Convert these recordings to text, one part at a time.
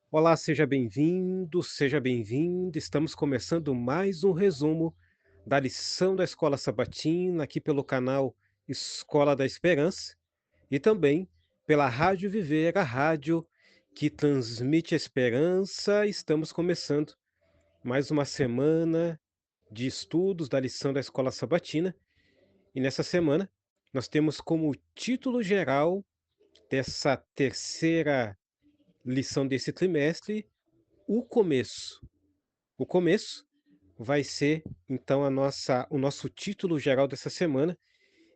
Olá, seja bem-vindo, seja bem-vinda. Estamos começando mais um resumo da lição da Escola Sabatina aqui pelo canal Escola da Esperança e também pela Rádio Viver, a rádio que transmite a esperança. Estamos começando mais uma semana de estudos da lição da Escola Sabatina e nessa semana nós temos como título geral dessa terceira lição desse trimestre o começo. O começo vai ser, então, o nosso título geral dessa semana,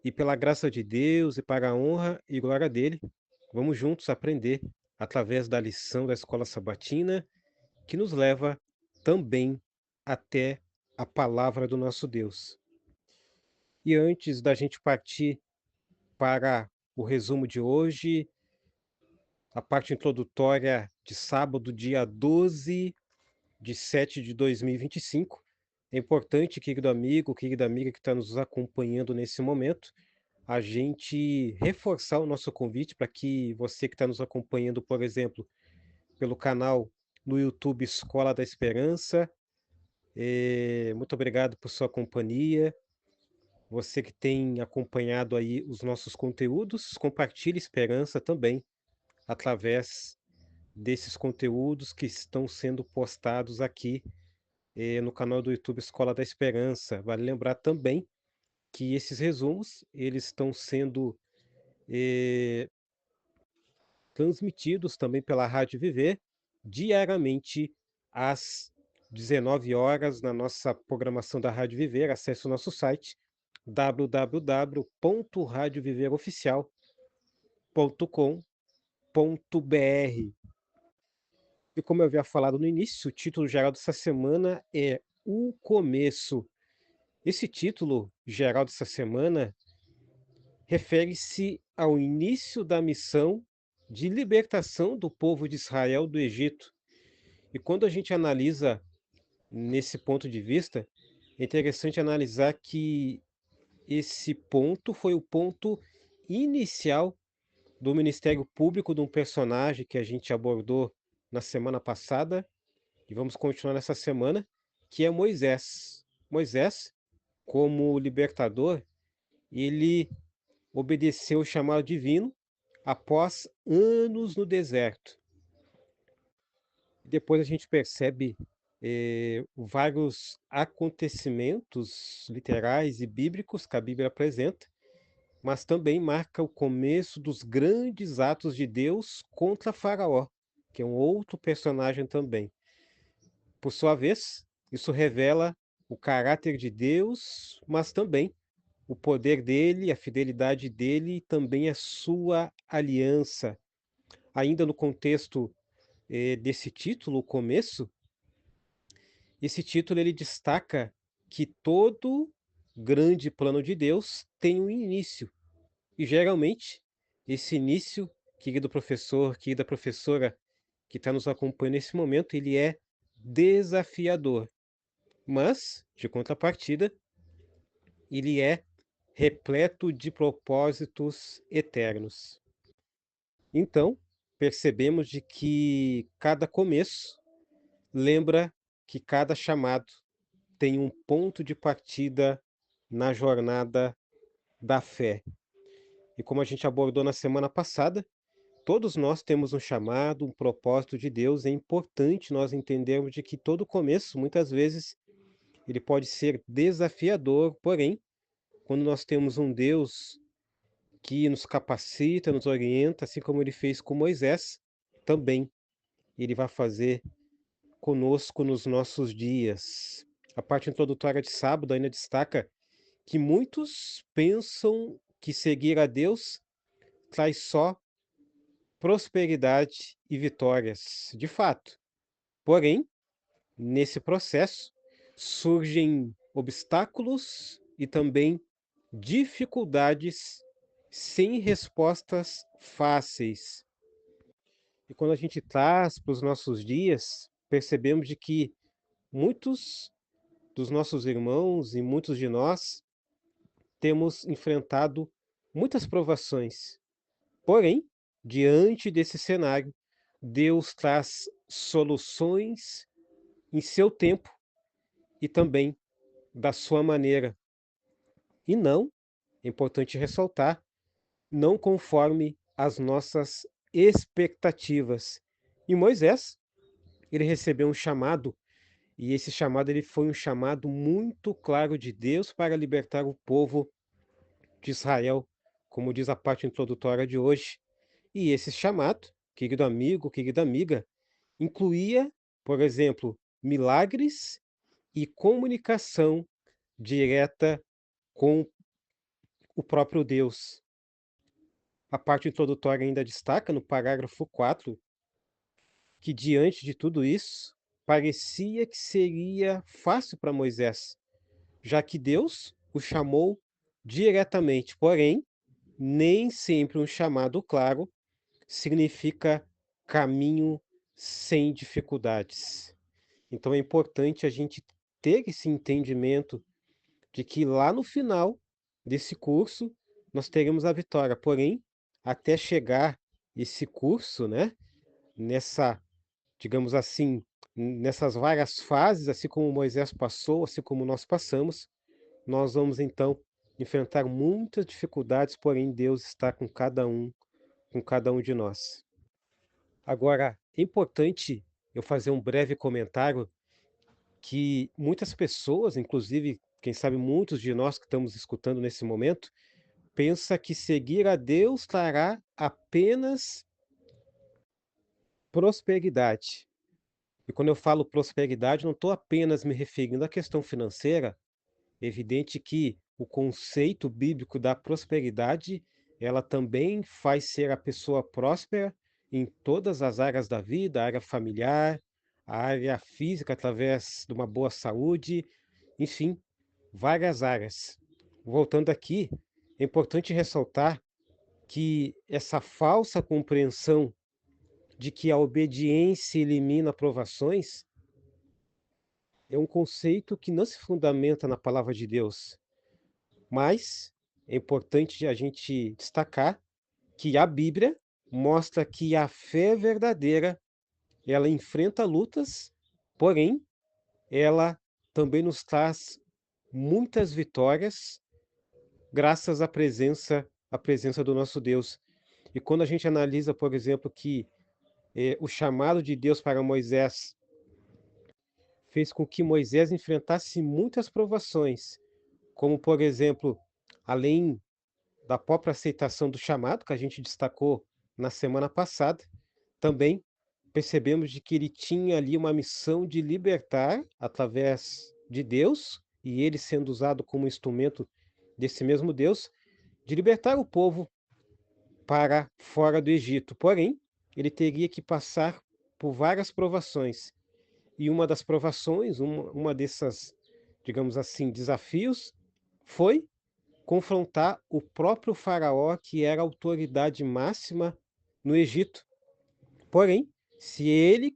e pela graça de Deus e para a honra e glória dele, vamos juntos aprender através da lição da escola sabatina, que nos leva também até a palavra do nosso Deus. E antes da gente partir para o resumo de hoje, a parte introdutória de sábado, dia 12/7/2025. É importante, querido amigo, querida amiga que está nos acompanhando nesse momento, a gente reforçar o nosso convite para que você que está nos acompanhando, por exemplo, pelo canal no YouTube Escola da Esperança, muito obrigado por sua companhia. Você que tem acompanhado aí os nossos conteúdos, compartilhe esperança também através desses conteúdos que estão sendo postados aqui no canal do YouTube Escola da Esperança. Vale lembrar também que esses resumos, eles estão sendo, eh, transmitidos também pela Rádio Viver, diariamente às 19 horas na nossa programação da Rádio Viver. Acesse o nosso site www.radioviveroficial.com.br. E como eu havia falado no início, o título geral dessa semana é O Começo. Esse título geral dessa semana refere-se ao início da missão de libertação do povo de Israel do Egito. E quando a gente analisa nesse ponto de vista, é interessante analisar que esse ponto foi o ponto inicial do ministério público de um personagem que a gente abordou na semana passada, e vamos continuar nessa semana, que é Moisés. Moisés, como libertador, ele obedeceu o chamado divino após anos no deserto. Depois a gente percebe vários acontecimentos literais e bíblicos que a Bíblia apresenta, mas também marca o começo dos grandes atos de Deus contra Faraó, que é um outro personagem também. Por sua vez, isso revela o caráter de Deus, mas também o poder dele, a fidelidade dele e também a sua aliança. Ainda no contexto, desse título, o começo, esse título ele destaca que todo grande plano de Deus tem um início. E geralmente, esse início, querido professor, querida professora que está nos acompanhando nesse momento, ele é desafiador. Mas, de contrapartida, ele é repleto de propósitos eternos. Então, percebemos de que cada começo lembra que cada chamado tem um ponto de partida na jornada da fé. E como a gente abordou na semana passada, todos nós temos um chamado, um propósito de Deus. É importante nós entendermos de que todo começo, muitas vezes, ele pode ser desafiador, porém, quando nós temos um Deus que nos capacita, nos orienta, assim como ele fez com Moisés, também ele vai fazer conosco nos nossos dias. A parte introdutória de sábado ainda destaca que muitos pensam que seguir a Deus traz só prosperidade e vitórias. De fato, porém, nesse processo surgem obstáculos e também dificuldades sem respostas fáceis. E quando a gente traz para os nossos dias, percebemos de que muitos dos nossos irmãos e muitos de nós temos enfrentado muitas provações. Porém, diante desse cenário, Deus traz soluções em seu tempo e também da sua maneira, e não, é importante ressaltar, não conforme as nossas expectativas. E Moisés, ele recebeu um chamado, e esse chamado ele foi um chamado muito claro de Deus para libertar o povo de Israel, como diz a parte introdutória de hoje. E esse chamado, querido amigo, querida amiga, incluía, por exemplo, milagres e comunicação direta com o próprio Deus. A parte introdutória ainda destaca, no parágrafo 4, que diante de tudo isso, parecia que seria fácil para Moisés, já que Deus o chamou diretamente. Porém, nem sempre um chamado claro significa caminho sem dificuldades. Então é importante a gente ter esse entendimento de que lá no final desse curso nós teremos a vitória. Porém, até chegar esse curso, né, nessa, digamos assim, nessas várias fases, assim como Moisés passou, assim como nós passamos, nós vamos então enfrentar muitas dificuldades, porém Deus está com cada um de nós. Agora, é importante eu fazer um breve comentário que muitas pessoas, inclusive, quem sabe muitos de nós que estamos escutando nesse momento, pensa que seguir a Deus trará apenas prosperidade. E quando eu falo prosperidade, não estou apenas me referindo à questão financeira. É evidente que o conceito bíblico da prosperidade, ela também faz ser a pessoa próspera em todas as áreas da vida, a área familiar, a área física, através de uma boa saúde, enfim, várias áreas. Voltando aqui, é importante ressaltar que essa falsa compreensão de que a obediência elimina provações é um conceito que não se fundamenta na palavra de Deus. Mas é importante a gente destacar que a Bíblia mostra que a fé verdadeira, ela enfrenta lutas, porém, ela também nos traz muitas vitórias, graças à presença do nosso Deus. E quando a gente analisa, por exemplo, que o chamado de Deus para Moisés fez com que Moisés enfrentasse muitas provações, como, por exemplo, além da própria aceitação do chamado, que a gente destacou na semana passada, também percebemos de que ele tinha ali uma missão de libertar, através de Deus, e ele sendo usado como instrumento desse mesmo Deus, de libertar o povo para fora do Egito. Porém, ele teria que passar por várias provações. E uma das provações, uma dessas, digamos assim, desafios, foi confrontar o próprio faraó, que era a autoridade máxima no Egito. Porém, se ele,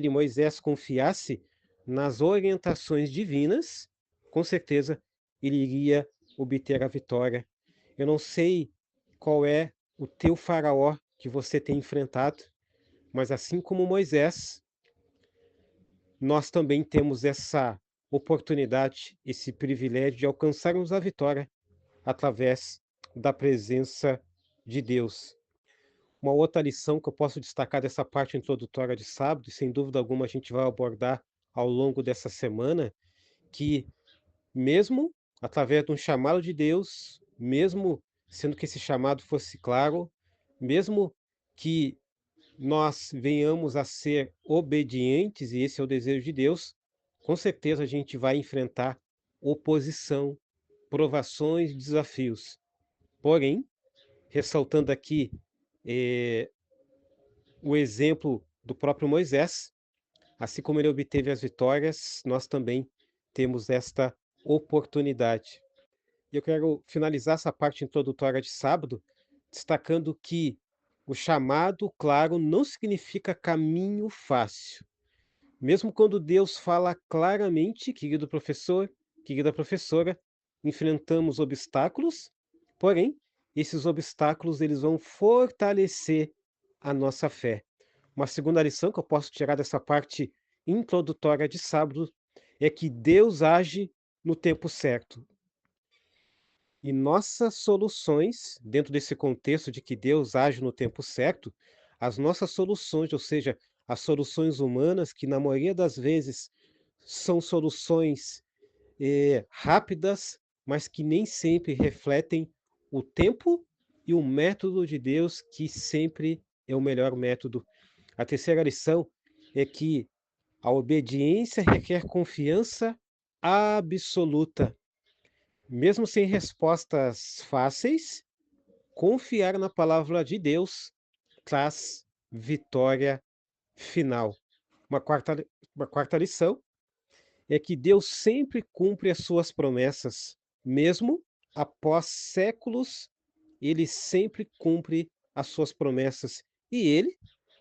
Moisés, confiasse nas orientações divinas, com certeza ele iria obter a vitória. Eu não sei qual é o teu faraó que você tem enfrentado, mas assim como Moisés, nós também temos essa oportunidade, esse privilégio de alcançarmos a vitória através da presença de Deus. Uma outra lição que eu posso destacar dessa parte introdutória de sábado, e sem dúvida alguma a gente vai abordar ao longo dessa semana, que mesmo através de um chamado de Deus, mesmo sendo que esse chamado fosse claro, mesmo que nós venhamos a ser obedientes, e esse é o desejo de Deus, com certeza a gente vai enfrentar oposição, provações, desafios. Porém, ressaltando aqui eh, o exemplo do próprio Moisés, assim como ele obteve as vitórias, nós também temos esta oportunidade. E eu quero finalizar essa parte introdutória de sábado, destacando que o chamado, claro, não significa caminho fácil. Mesmo quando Deus fala claramente, querido professor, querida professora, enfrentamos obstáculos, porém, esses obstáculos eles vão fortalecer a nossa fé. Uma segunda lição que eu posso tirar dessa parte introdutória de sábado é que Deus age no tempo certo. E nossas soluções, dentro desse contexto de que Deus age no tempo certo, as nossas soluções, ou seja, as soluções humanas, que na maioria das vezes são soluções rápidas, mas que nem sempre refletem o tempo e o método de Deus, que sempre é o melhor método. A terceira lição é que a obediência requer confiança absoluta. Mesmo sem respostas fáceis, confiar na palavra de Deus traz vitória final. Uma quarta, uma quarta lição é que Deus sempre cumpre as suas promessas, mesmo após séculos, ele sempre cumpre as suas promessas. E ele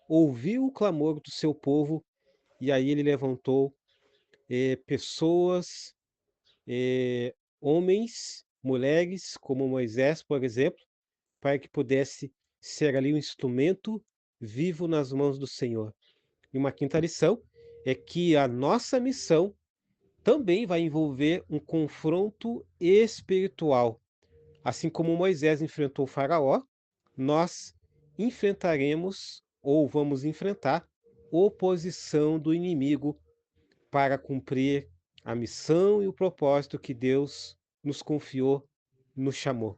ouviu o clamor do seu povo, e aí ele levantou pessoas, homens, mulheres, como Moisés, por exemplo, para que pudesse ser ali um instrumento vivo nas mãos do Senhor. E uma quinta lição é que a nossa missão também vai envolver um confronto espiritual. Assim como Moisés enfrentou o Faraó, nós enfrentaremos ou vamos enfrentar oposição do inimigo para cumprir a missão e o propósito que Deus nos confiou, nos chamou.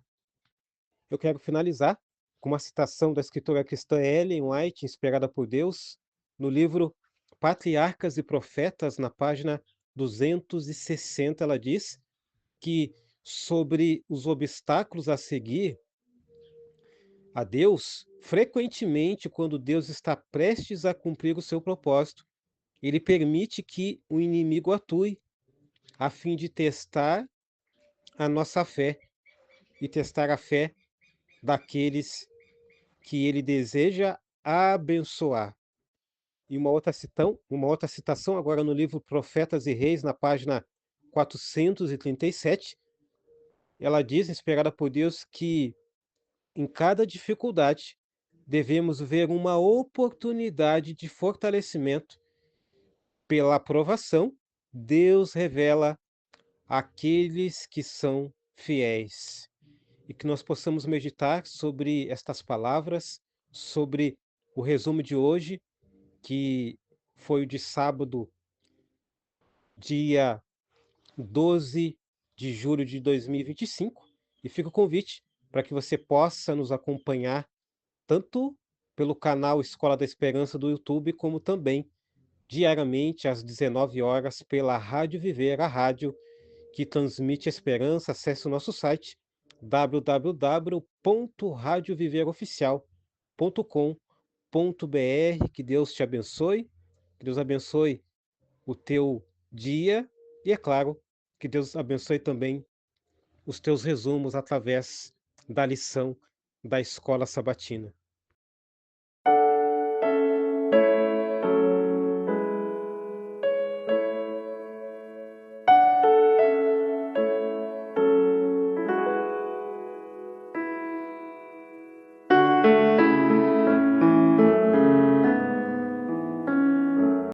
Eu quero finalizar com uma citação da escritora cristã Ellen White, inspirada por Deus, no livro Patriarcas e Profetas, na página 260, ela diz que sobre os obstáculos a seguir a Deus, frequentemente, quando Deus está prestes a cumprir o seu propósito, ele permite que o inimigo atue, a fim de testar a nossa fé e testar a fé daqueles que ele deseja abençoar. E uma outra citação agora no livro Profetas e Reis, na página 437, ela diz, inspirada por Deus, que em cada dificuldade devemos ver uma oportunidade de fortalecimento. Pela aprovação, Deus revela aqueles que são fiéis. E que nós possamos meditar sobre estas palavras, sobre o resumo de hoje, que foi o de sábado, dia 12 de julho de 2025, e fica o convite para que você possa nos acompanhar tanto pelo canal Escola da Esperança do YouTube, como também diariamente às 19 horas pela Rádio Viver, a rádio que transmite esperança. Acesse o nosso site www.radioviveroficial.com.br. Que Deus te abençoe, que Deus abençoe o teu dia e, é claro, que Deus abençoe também os teus resumos através da lição da escola sabatina.